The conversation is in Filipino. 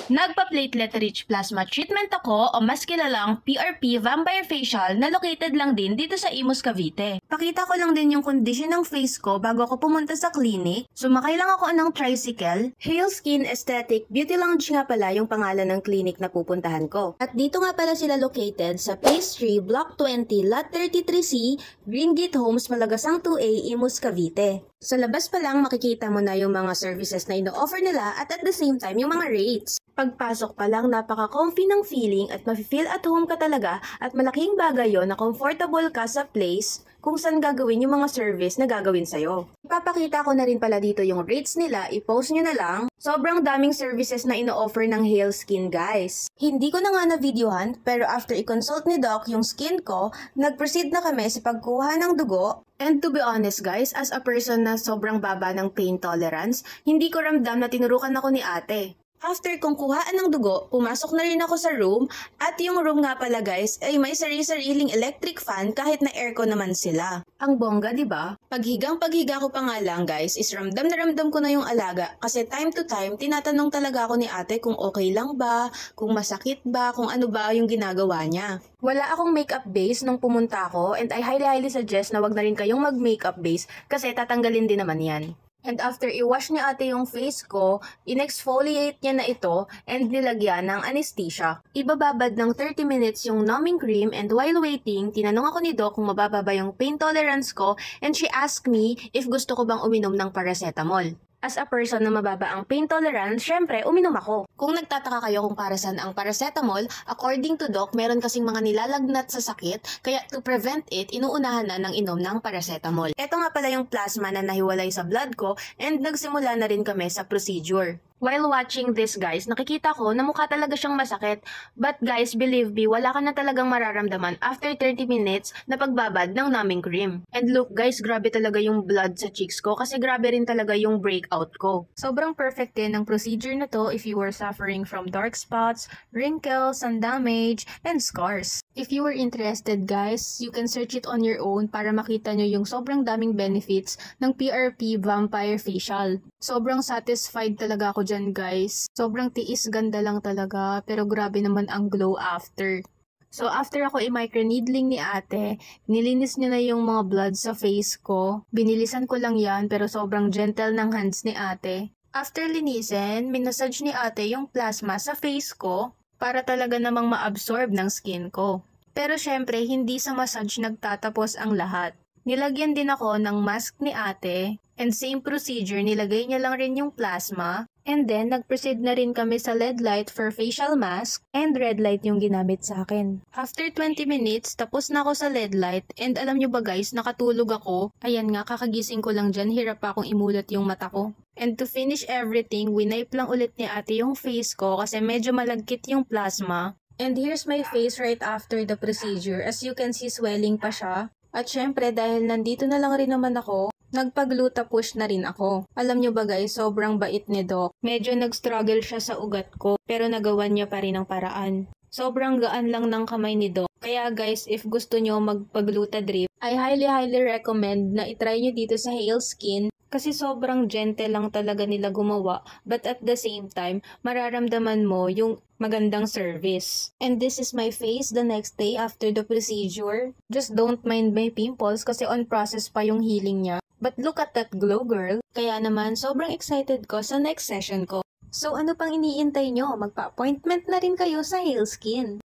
Nagpa-platelet-rich plasma treatment ako o mas kilalang PRP Vampire Facial na located lang din dito sa Imus, Cavite. Pakita ko lang din yung condition ng face ko bago ako pumunta sa clinic. Sumakay lang ako ng tricycle. Hale Skin Aesthetic Beauty Lounge nga pala yung pangalan ng clinic na pupuntahan ko. At dito nga pala sila located sa Phase 3, Block 20, Lot 33C, Greengate Homes, Malagasang 2A, Imus, Cavite. Sa labas pa lang makikita mo na yung mga services na ino-offer nila at the same time yung mga rates. Pagpasok pa lang napaka-comfy ng feeling at mafe-feel at home ka talaga at malaking bagay yon na comfortable ka sa place kung saan gagawin yung mga service na gagawin sa'yo. Ipapakita ko na rin pala dito yung rates nila, i-post nyo na lang. Sobrang daming services na ino-offer ng Hale Skin guys. Hindi ko na nga na-videohan pero after i-consult ni Doc yung skin ko, nag-proceed na kami sa pagkuha ng dugo. And to be honest guys, as a person na sobrang baba ng pain tolerance, hindi ko ramdam na tinurukan ako ni ate. After kong kuhaan ng dugo, pumasok na rin ako sa room at yung room nga pala guys ay may sarili-sariling electric fan kahit na aircon naman sila. Ang bongga, di ba? Paghiga ko pa nga lang guys is ramdam na ramdam ko na yung alaga kasi time to time tinatanong talaga ako ni ate kung okay lang ba, kung masakit ba, kung ano ba yung ginagawa niya. Wala akong makeup base nung pumunta ako and I highly suggest na wag na rin kayong mag-makeup base kasi tatanggalin din naman yan. And after i-wash niya ate yung face ko, in-exfoliate niya na ito and nilagyan ng anesthesia. Ibababad ng 30 minutes yung numbing cream and while waiting, tinanong ako ni Doc kung mababa ba yung pain tolerance ko and she asked me if gusto ko bang uminom ng paracetamol. As a person na mababa ang pain tolerance, syempre, uminom ako. Kung nagtataka kayo kung para saan ang paracetamol, according to Doc, meron kasing mga nilalagnat sa sakit, kaya to prevent it, inuunahan na ng inom ng paracetamol. Ito nga pala yung plasma na nahiwalay sa blood ko and nagsimula na rin kami sa procedure. While watching this guys, nakikita ko na mukha talaga siyang masakit. But guys, believe me, wala ka na talagang mararamdaman after 30 minutes na pagbabad ng numbing cream. And look guys, grabe talaga yung blood sa cheeks ko kasi grabe rin talaga yung breakout ko. Sobrang perfect din ang procedure na to if you were suffering from dark spots, wrinkles, sun damage, and scars. If you were interested guys, you can search it on your own para makita nyo yung sobrang daming benefits ng PRP Vampire Facial. Sobrang satisfied talaga ako dyan guys. Sobrang tiis ganda lang talaga pero grabe naman ang glow after. So after ako i-microneedling ni ate, nilinis niya na yung mga blood sa face ko. Binilisan ko lang yan pero sobrang gentle ng hands ni ate. After linisin, minasage ni ate yung plasma sa face ko para talaga namang ma-absorb ng skin ko. Pero syempre, hindi sa massage nagtatapos ang lahat. Nilagyan din ako ng mask ni ate and same procedure, nilagay niya lang rin yung plasma. And then, nag-proceed na rin kami sa LED light for facial mask and red light yung ginamit sa akin. After 20 minutes, tapos na ako sa LED light and alam nyo ba guys, nakatulog ako. Ayan nga, kakagising ko lang dyan, hirap pa akong imulat yung mata ko. And to finish everything, winipe lang ulit ni ate yung face ko kasi medyo malagkit yung plasma. And here's my face right after the procedure. As you can see, swelling pa siya. At syempre, dahil nandito na lang rin naman ako, nagpag-gluta push na rin ako. Alam nyo ba guys, sobrang bait ni Doc. Medyo nag-struggle siya sa ugat ko, pero nagawan niya pa rin ang paraan. Sobrang gaan lang ng kamay ni Doc. Kaya guys, if gusto nyo magpag-gluta drip, I highly recommend na itry nyo dito sa Hale Skin. Kasi sobrang gentle lang talaga nila gumawa, but at the same time, mararamdaman mo yung magandang service. And this is my face the next day after the procedure. Just don't mind my pimples kasi on process pa yung healing niya. But look at that glow girl. Kaya naman, sobrang excited ko sa next session ko. So ano pang iniintay nyo? Magpa-appointment na rin kayo sa Hale Skin.